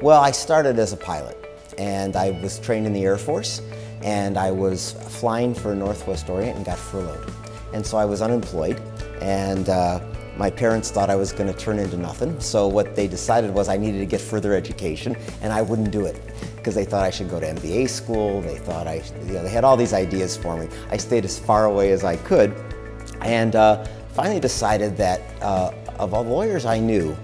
Well, I started as a pilot, and I was trained in the Air Force, and I was flying for Northwest Orient and got furloughed. And so I was unemployed, and my parents thought I was going to turn into nothing. So what they decided was I needed to get further education, and I wouldn't do it because they thought I should go to MBA school. They thought they had all these ideas for me. I stayed as far away as I could, and finally decided that of all the lawyers I knew,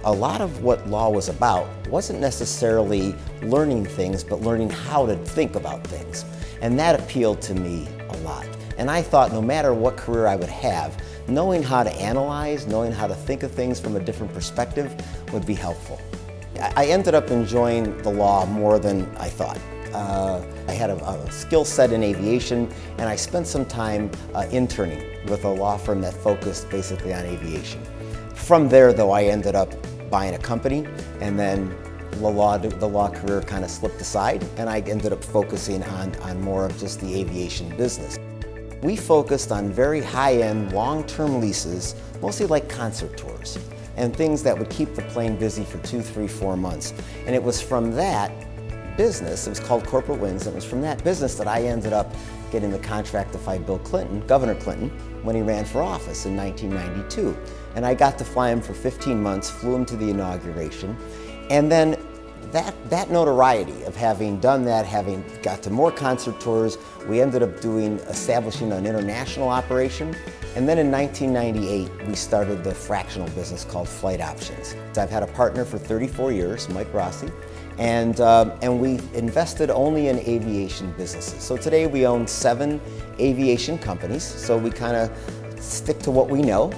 a lot of what law was about wasn't necessarily learning things, but learning how to think about things. And that appealed to me a lot. And I thought no matter what career I would have, knowing how to analyze, knowing how to think of things from a different perspective would be helpful. I ended up enjoying the law more than I thought. I had a skill set in aviation, and I spent some time interning with a law firm that focused basically on aviation. From there, though, I ended up buying a company, and then the law career kind of slipped aside, and I ended up focusing on more of just the aviation business. We focused on very high-end, long-term leases, mostly like concert tours, and things that would keep the plane busy for 2, 3, 4 months. And it was from that business, it was called Corporate Wings, it was from that business that I ended up getting the contract to fly Bill Clinton, Governor Clinton, when he ran for office in 1992. And I got to fly him for 15 months, flew him to the inauguration, and then that notoriety of having done that, having got to more concert tours, we ended up establishing an international operation. And then in 1998, we started the fractional business called Flight Options. I've had a partner for 34 years, Mike Rossi, and we invested only in aviation businesses. So today we own 7 aviation companies, so we kind of stick to what we know.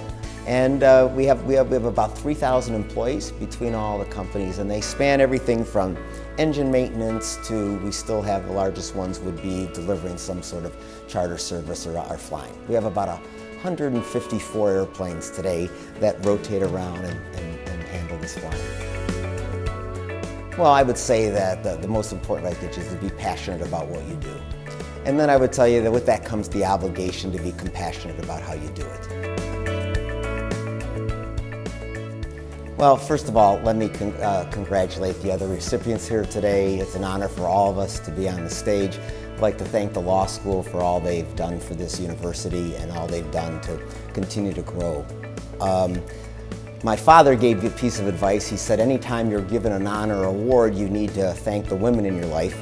And we have about 3,000 employees between all the companies, and they span everything from engine maintenance to, we still have the largest ones would be delivering some sort of charter service or flying. We have about 154 airplanes today that rotate around and handle this flying. Well, I would say that the most important thing is to be passionate about what you do. And then I would tell you that with that comes the obligation to be compassionate about how you do it. Well, first of all, let me congratulate the other recipients here today. It's an honor for all of us to be on the stage. I'd like to thank the law school for all they've done for this university and all they've done to continue to grow. My father gave me a piece of advice. He said, anytime you're given an honor or award, you need to thank the women in your life.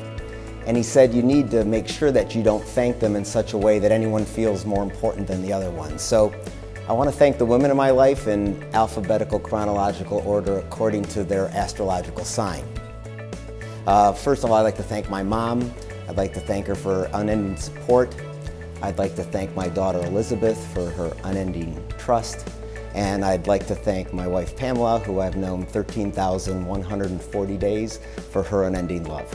And he said you need to make sure that you don't thank them in such a way that anyone feels more important than the other one. So I want to thank the women in my life in alphabetical chronological order according to their astrological sign. First of all, I'd like to thank my mom. I'd like to thank her for unending support. I'd like to thank my daughter Elizabeth for her unending trust. And I'd like to thank my wife Pamela, who I've known 13,140 days, for her unending love.